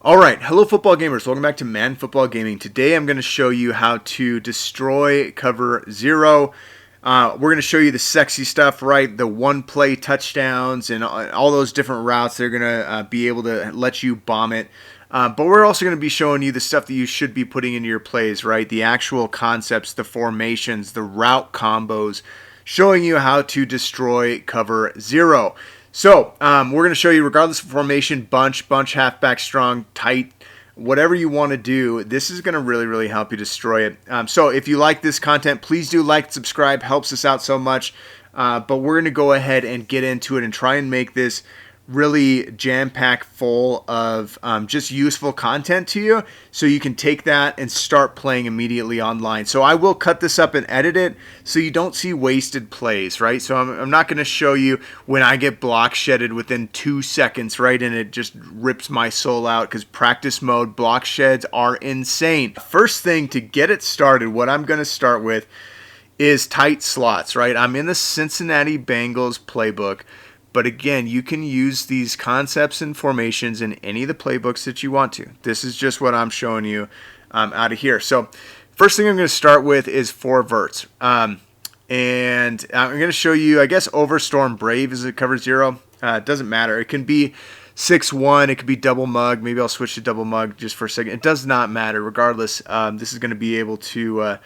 All right, hello football gamers. Welcome back to Madden Football Gaming. Today I'm going to show you how to destroy cover zero. We're going to show you the sexy stuff, right? The one-play touchdowns and all those different routes. They're going to be able to let you bomb it. But we're also going to be showing you the stuff that you should be putting into your plays, right? The actual concepts, the formations, the route combos, showing you how to destroy cover zero. So we're going to show you, regardless of formation, bunch, halfback, strong, tight, whatever you want to do, this is going to really help you destroy it. So if you like this content, please do like, subscribe, helps us out so much. But we're going to go ahead and get into it and try and make this really jam-packed full of just useful content to you, so you can take that and start playing immediately online. So I will cut this up and edit it so you don't see wasted plays, right? So I'm not going to show you when I get block shedded within 2 seconds, right? And it just rips my soul out, because practice mode block sheds are insane. First thing, to get it started, what I'm going to start with is tight slots, right? I'm in the Cincinnati Bengals playbook. But again, you can use these concepts and formations in any of the playbooks that you want to. This is just what I'm showing you out of here. So first thing I'm going to start with is 4 verts. And I'm going to show you, I guess, Overstorm Brave is a cover zero. It doesn't matter. It can be 6-1. It could be double mug. Maybe I'll switch to double mug just for a second. It does not matter. Regardless, this is going to be able to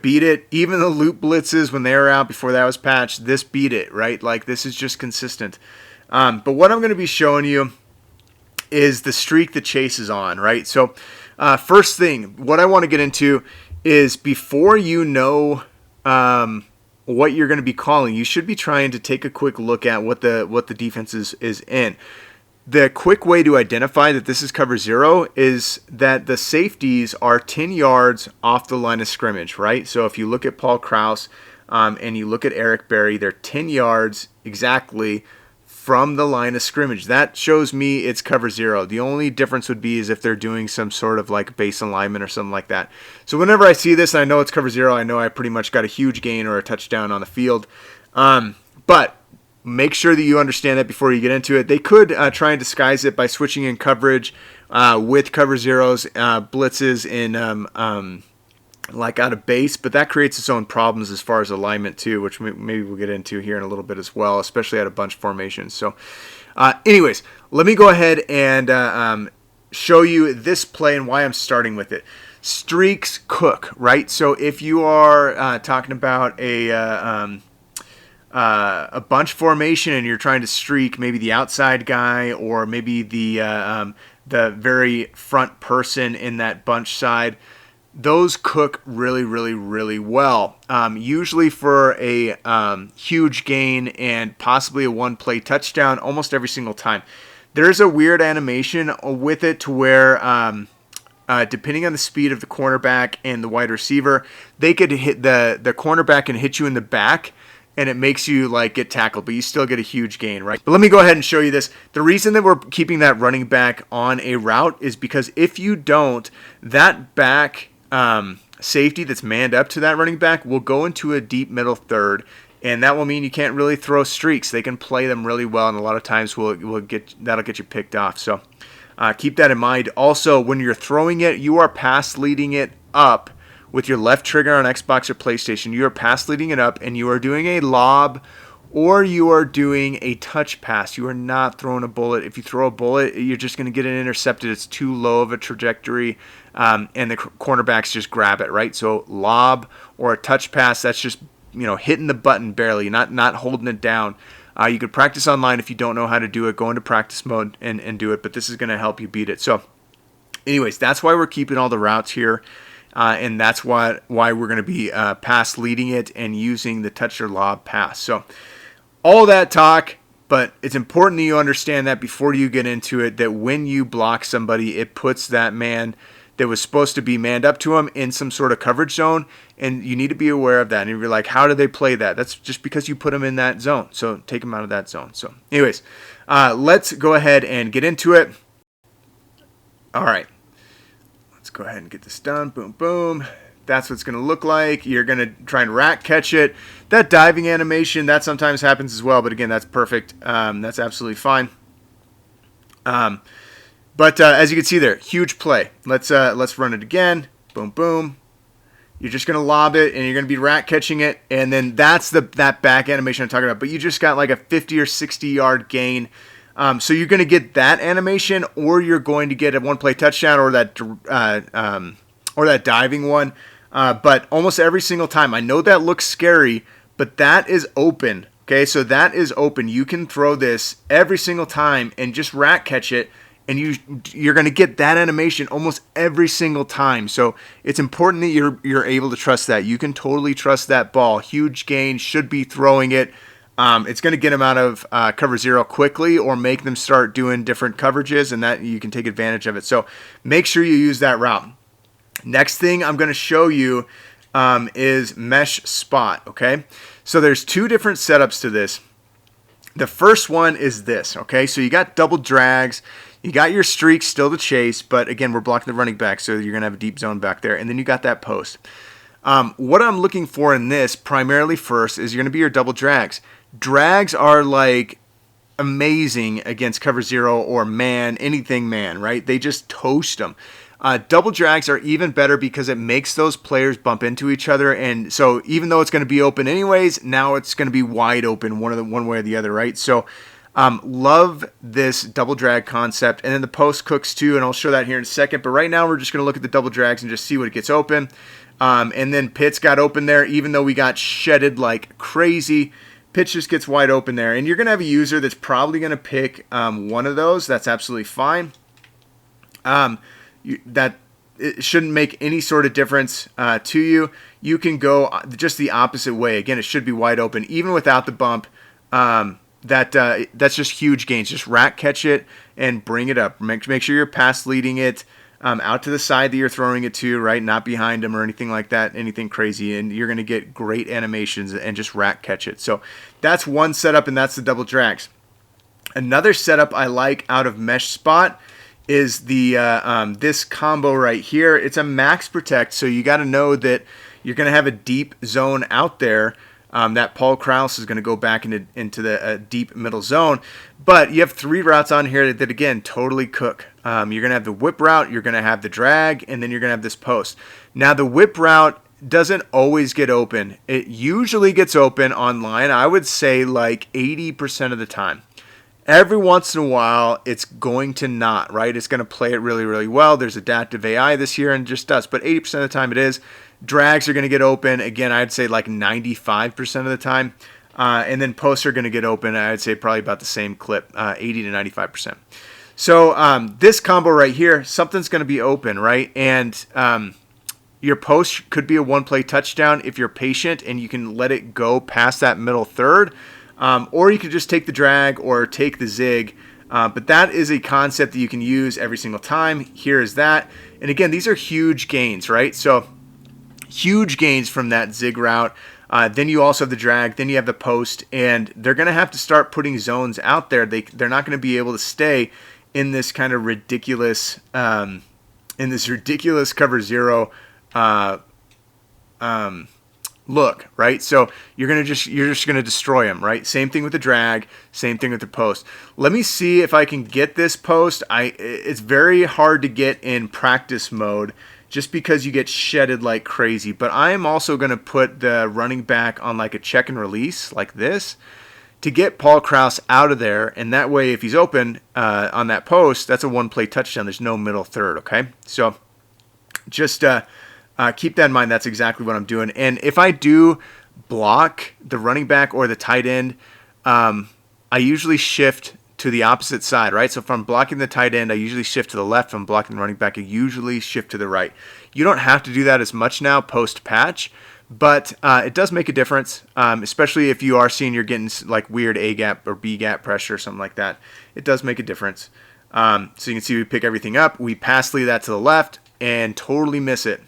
beat it. Even the loop blitzes, when they were out before that was patched, this beat it, right? Like, this is just consistent. But what I'm going to be showing you is the streak the Chase is on, right? So first thing, what I want to get into is, before you know what you're going to be calling, you should be trying to take a quick look at what the defense is in. The quick way to identify that this is cover zero is that the safeties are 10 yards off the line of scrimmage, right? So if you look at Paul Krause and you look at Eric Berry, they're 10 yards exactly from the line of scrimmage. That shows me it's cover zero. The only difference would be is if they're doing some sort of like base alignment or something like that. So whenever I see this and I know it's cover zero, I know I pretty much got a huge gain or a touchdown on the field. But make sure that you understand that before you get into it. They could try and disguise it by switching in coverage with cover zeros, blitzes in like out of base, but that creates its own problems as far as alignment too, which maybe we'll get into here in a little bit as well, especially out of bunch formations. So anyways, let me go ahead and show you this play and why I'm starting with it. Streaks cook, right? So if you are talking about a bunch formation and you're trying to streak maybe the outside guy or maybe the very front person in that bunch side, those cook really well. Usually for a huge gain and possibly a one-play touchdown almost every single time. There's a weird animation with it to where depending on the speed of the cornerback and the wide receiver, they could hit the cornerback and hit you in the back, and it makes you like get tackled, but you still get a huge gain, right? But let me go ahead and show you this. The reason that we're keeping that running back on a route is because if you don't, that back safety that's manned up to that running back will go into a deep middle third, and that will mean you can't really throw streaks. They can play them really well, and a lot of times that'll get you picked off. So keep that in mind. Also, when you're throwing it, you are pass leading it up with your left trigger on Xbox or PlayStation. You are pass leading it up, and you are doing a lob or you are doing a touch pass. You are not throwing a bullet. If you throw a bullet, you're just going to get it intercepted. It's too low of a trajectory, and the cornerbacks just grab it, right? So lob or a touch pass, that's just hitting the button barely, not holding it down. You could practice online if you don't know how to do it. Go into practice mode and do it, but this is going to help you beat it. So anyways, that's why we're keeping all the routes here. And that's why we're going to be pass leading it and using the touch or lob pass. So all that talk, but it's important that you understand that before you get into it, that when you block somebody, it puts that man that was supposed to be manned up to him in some sort of coverage zone, and you need to be aware of that. And you're like, how do they play that? That's just because you put them in that zone. So take them out of that zone. So anyways, let's go ahead and get into it. All right. Let's go ahead and get this done. Boom, boom. That's what it's going to look like. You're going to try and rack catch it. That diving animation, that sometimes happens as well. But again, that's perfect. That's absolutely fine. But as you can see there, huge play. Let's run it again. Boom, boom. You're just going to lob it, and you're going to be rat catching it, and then that's that back animation I'm talking about. But you just got like a 50 or 60 yard gain. So you're going to get that animation, or you're going to get a one-play touchdown, or that diving one. But almost every single time, I know that looks scary, but that is open. Okay, so that is open. You can throw this every single time and just rat catch it, and you're going to get that animation almost every single time. So it's important that you're able to trust that. You can totally trust that ball. Huge gain, should be throwing it. It's going to get them out of cover zero quickly, or make them start doing different coverages, and that you can take advantage of it. So make sure you use that route. Next thing I'm going to show you is mesh spot. Okay, so there's two different setups to this. The first one is this. Okay, so you got double drags. You got your streak still to chase, but again, we're blocking the running back, so you're going to have a deep zone back there. And then you got that post. What I'm looking for in this, primarily first, is you're going to be your double drags. Drags are like amazing against cover zero or man, anything man, right? They just toast them. Double drags are even better because it makes those players bump into each other. And so even though it's going to be open anyways, now it's going to be wide open one way or the other, right? So love this double drag concept. And then the post cooks too, and I'll show that here in a second. But right now we're just going to look at the double drags and just see what it gets open. And then Pitts got open there, even though we got shedded like crazy. Pitts just gets wide open there. And you're going to have a user that's probably going to pick one of those. That's absolutely fine. That it shouldn't make any sort of difference to you. You can go just the opposite way. Again, it should be wide open, even without the bump. That's just huge gains. Just rat catch it and bring it up. Make sure you're pass leading it out to the side that you're throwing it to, right? Not behind them or anything like that, anything crazy. And you're going to get great animations and just rat catch it. So that's one setup, and that's the double drags. Another setup I like out of mesh spot is the this combo right here. It's a max protect, so you got to know that you're going to have a deep zone out there. That Paul Krause is going to go back into the deep middle zone. But you have three routes on here that again, totally cook. You're going to have the whip route, you're going to have the drag, and then you're going to have this post. Now, the whip route doesn't always get open. It usually gets open online, I would say like 80% of the time. Every once in a while, it's going to not, right? It's going to play it really, really well. There's adaptive AI this year and just does, but 80% of the time it is. Drags are going to get open. Again, I'd say like 95% of the time. And then posts are going to get open. I'd say probably about the same clip, 80 to 95%. So this combo right here, something's going to be open, right? And your post could be a one-play touchdown if you're patient and you can let it go past that middle third. Or you could just take the drag or take the zig. But that is a concept that you can use every single time. Here is that. And again, these are huge gains, right? So huge gains from that zig route. Then you also have the drag. Then you have the post. And they're going to have to start putting zones out there. They're not going to be able to stay in this kind of ridiculous, cover zero look, right? So you're just gonna destroy them, right? Same thing with the drag, same thing with the post. Let me see if I can get this post. It's very hard to get in practice mode just because you get shedded like crazy. But I am also gonna put the running back on like a check and release like this to get Paul Krause out of there, and that way if he's open on that post, that's a one-play touchdown. There's no middle third, okay? So just keep that in mind. That's exactly what I'm doing. And if I do block the running back or the tight end, I usually shift to the opposite side, right? So if I'm blocking the tight end, I usually shift to the left. If I'm blocking the running back, I usually shift to the right. You don't have to do that as much now post-patch, but it does make a difference, especially if you are seeing you're getting like weird A-gap or B-gap pressure or something like that. It does make a difference. So you can see we pick everything up. We pass lead that to the left and totally miss it.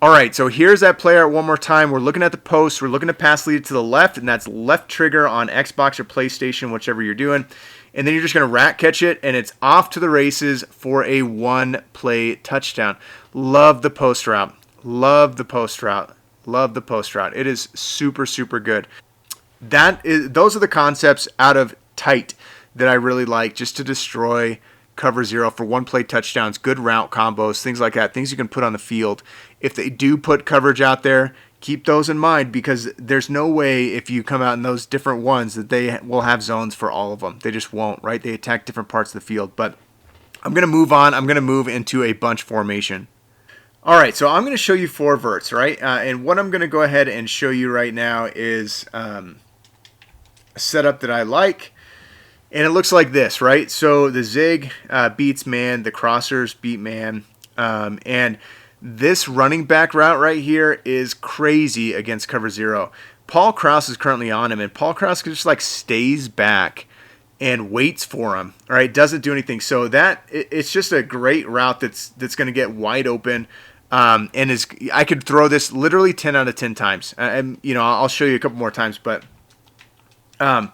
All right, so here's that play out one more time. We're looking at the post. We're looking to pass lead to the left, and that's left trigger on Xbox or PlayStation, whichever you're doing. And then you're just going to rat catch it, and it's off to the races for a one-play touchdown. Love the post route. Love the post route. Love the post route. It is super, super good. Those are the concepts out of tight that I really like just to destroy cover zero for one play touchdowns, good route combos, things like that, things you can put on the field. If they do put coverage out there, keep those in mind, because there's no way if you come out in those different ones that they will have zones for all of them. They just won't, right? They attack different parts of the field. But I'm going to move on. I'm going to move into a bunch formation. All right, so I'm going to show you 4 verts, right? And what I'm going to go ahead and show you right now is a setup that I like. And it looks like this, right? So the zig beats man, the crossers beat man. And this running back route right here is crazy against cover zero. Paul Krause is currently on him, and Paul Krause just like stays back and waits for him, right? Doesn't do anything. So it's just a great route that's going to get wide open. And I could throw this literally 10 out of 10 times. And I'll show you a couple more times, but I'm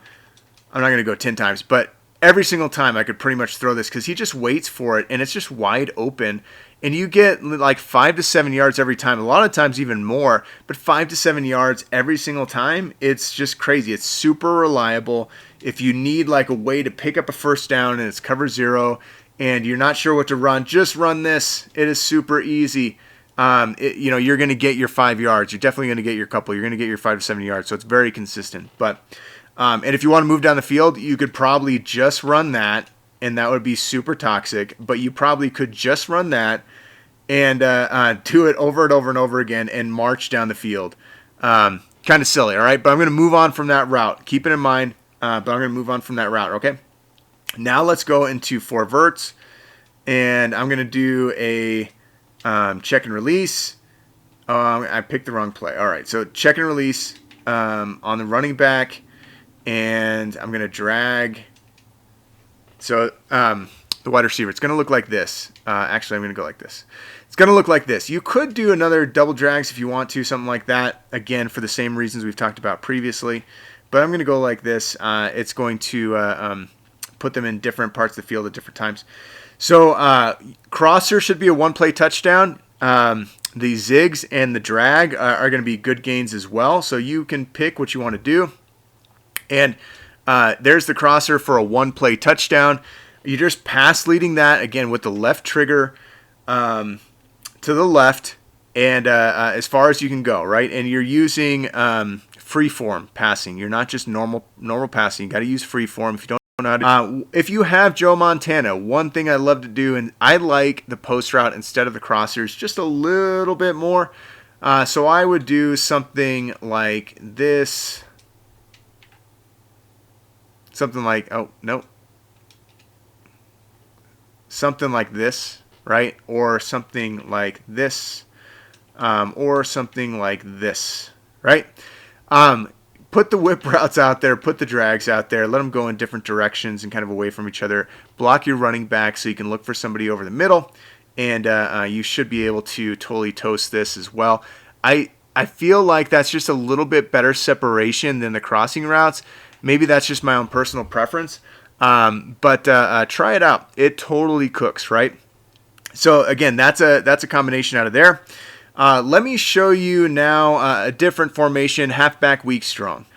not going to go 10 times. But every single time I could pretty much throw this because he just waits for it, and it's just wide open. And you get like 5 to 7 yards every time. A lot of times even more, but 5 to 7 yards every single time. It's just crazy. It's super reliable. If you need like a way to pick up a first down and it's cover zero and you're not sure what to run, just run this. It is super easy. You're going to get your 5 yards. You're definitely going to get your couple. You're going to get your 5 to 7 yards. So it's very consistent. But and if you want to move down the field, you could probably just run that, and that would be super toxic. But you probably could just run that and do it over and over and over again and march down the field. Kind of silly, all right? But I'm going to move on from that route. Keep it in mind, but I'm going to move on from that route, okay? Now let's go into 4 verts, and I'm going to do a check and release. I picked the wrong play. All right, so check and release on the running back, and I'm going to drag. So the wide receiver, it's going to look like this. Actually, I'm going to go like this. It's going to look like this. You could do another double drags if you want to, something like that. Again, for the same reasons we've talked about previously. But I'm going to go like this. It's going to put them in different parts of the field at different times. So crosser should be a one-play touchdown. The zigs and the drag are going to be good gains as well. So you can pick what you want to do. And there's the crosser for a one-play touchdown. You're just pass leading that, again, with the left trigger to the left and as far as you can go, right? And you're using free-form passing. You're not just normal passing. You got to use free-form if you don't know how to. If you have Joe Montana, one thing I love to do, and I like the post route instead of the crossers just a little bit more. So I would do something like this. Something like, something like this, right? Or something like this, or something like this, right? Put the whip routes out there, put the drags out there, let them go in different directions and kind of away from each other. Block your running back so you can look for somebody over the middle, and you should be able to totally toast this as well. I feel like that's just a little bit better separation than the crossing routes. Maybe that's just my own personal preference, but try it out. It totally cooks, right? So again, that's a combination out of there. Let me show you now a different formation, halfback weak strong.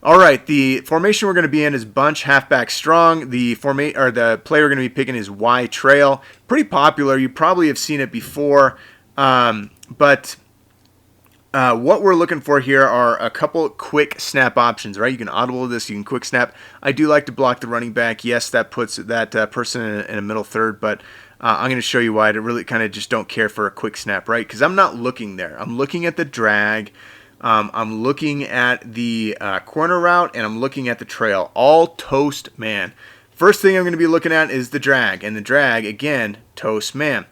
All right, the formation we're going to be in is bunch halfback strong. The player we're going to be picking is Y trail. Pretty popular. You probably have seen it before, but what we're looking for here are a couple quick snap options, right? You can audible this, you can quick snap. I do like to block the running back. Yes, that puts that person in a middle third, but I'm going to show you why I really kind of just don't care for a quick snap, right? Because I'm not looking there. I'm looking at the drag. I'm looking at the corner route, and I'm looking at the trail. All toast man. First thing I'm going to be looking at is the drag, and the drag, again, toast man.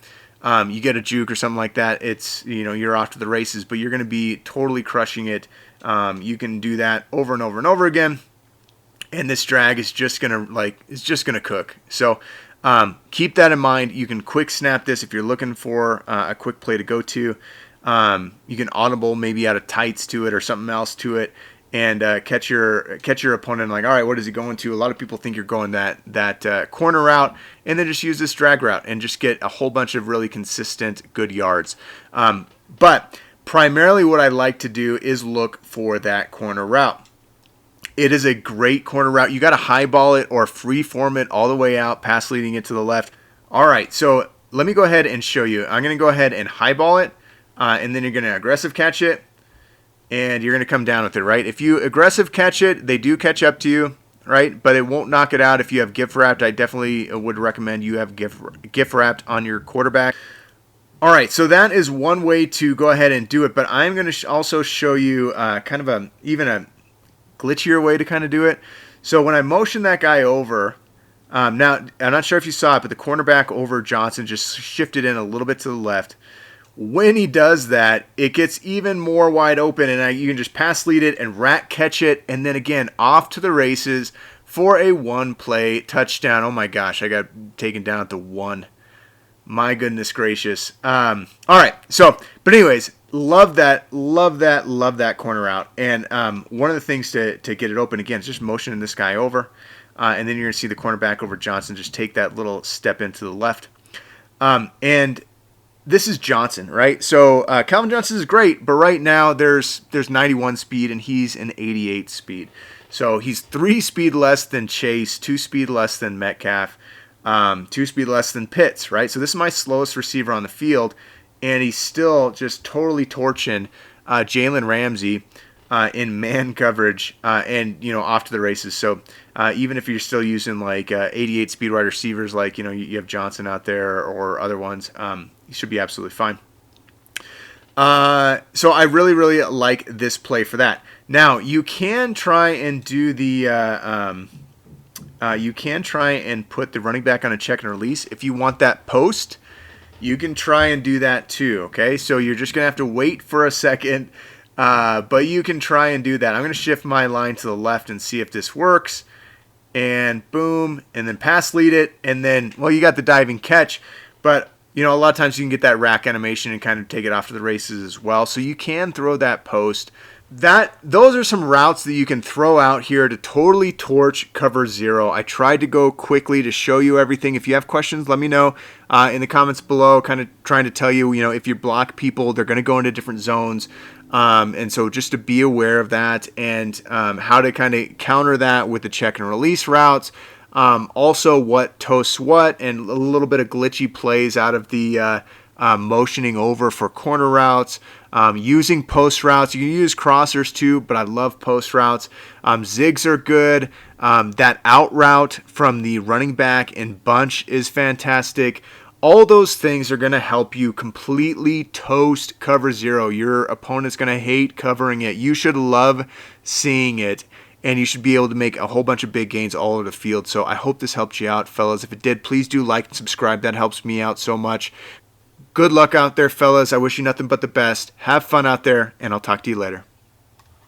You get a juke or something like that, it's, you're off to the races, but you're going to be totally crushing it. You can do that over and over and over again, and this drag is just going to cook. So keep that in mind. You can quick snap this if you're looking for a quick play to go to. You can audible maybe out of tights to it or something else to it, and catch your opponent like, all right, what is he going to? A lot of people think you're going that corner route, and then just use this drag route and just get a whole bunch of really consistent good yards. But primarily what I like to do is look for that corner route. It is a great corner route. You got to highball it or free form it all the way out, pass leading it to the left. All right, so let me go ahead and show you. I'm going to go ahead and highball it, and then you're going to aggressive catch it, and you're going to come down with it, right? If you aggressive catch it, they do catch up to you, right? But it won't knock it out if you have gift wrapped. I definitely would recommend you have gift wrapped on your quarterback. All right, so that is one way to go ahead and do it, but I'm going to also show you kind of even a glitchier way to kind of do it. So when I motion that guy over, now I'm not sure if you saw it, but the cornerback over Johnson just shifted in a little bit to the left. When he does that, it gets even more wide open, and you can just pass lead it and rat catch it, and then again off to the races for a one-play touchdown. Oh my gosh, I got taken down at the 1. My goodness gracious. All right, so, but anyways, love that corner out. And one of the things to get it open, again, is just motioning this guy over. And then you're going to see the cornerback over Johnson just take that little step into the left. And this is Johnson, right? So Calvin Johnson is great, but right now there's 91 speed and he's an 88 speed. So he's 3 speed less than Chase, 2 speed less than Metcalf. 2 speed less than Pitts, right? So this is my slowest receiver on the field, and he's still just totally torching Jalen Ramsey in man coverage and, off to the races. So even if you're still using like 88 speed wide receivers, like, you have Johnson out there or other ones, you should be absolutely fine. So I really, really like this play for that. Now, you can try and do the... you can try and put the running back on a check and release. If you want that post, you can try and do that too, okay? So you're just going to have to wait for a second, but you can try and do that. I'm going to shift my line to the left and see if this works. And boom, and then pass lead it, and then, well, you got the diving catch, but, a lot of times you can get that rack animation and kind of take it off to the races as well. So you can throw that post. Those are some routes that you can throw out here to totally torch cover 0. I tried to go quickly to show you everything. If you have questions, let me know in the comments below, kind of trying to tell you, if you block people, they're going to go into different zones. And so just to be aware of that and how to kind of counter that with the check and release routes. Also what toasts what, and a little bit of glitchy plays out of the motioning over for corner routes. Using post routes. You can use crossers too, but I love post routes. Zigs are good. That out route from the running back and bunch is fantastic. All those things are going to help you completely toast cover 0. Your opponent's going to hate covering it. You should love seeing it, and you should be able to make a whole bunch of big gains all over the field. So I hope this helped you out, fellas. If it did, please do like and subscribe. That helps me out so much. Good luck out there, fellas. I wish you nothing but the best. Have fun out there, and I'll talk to you later.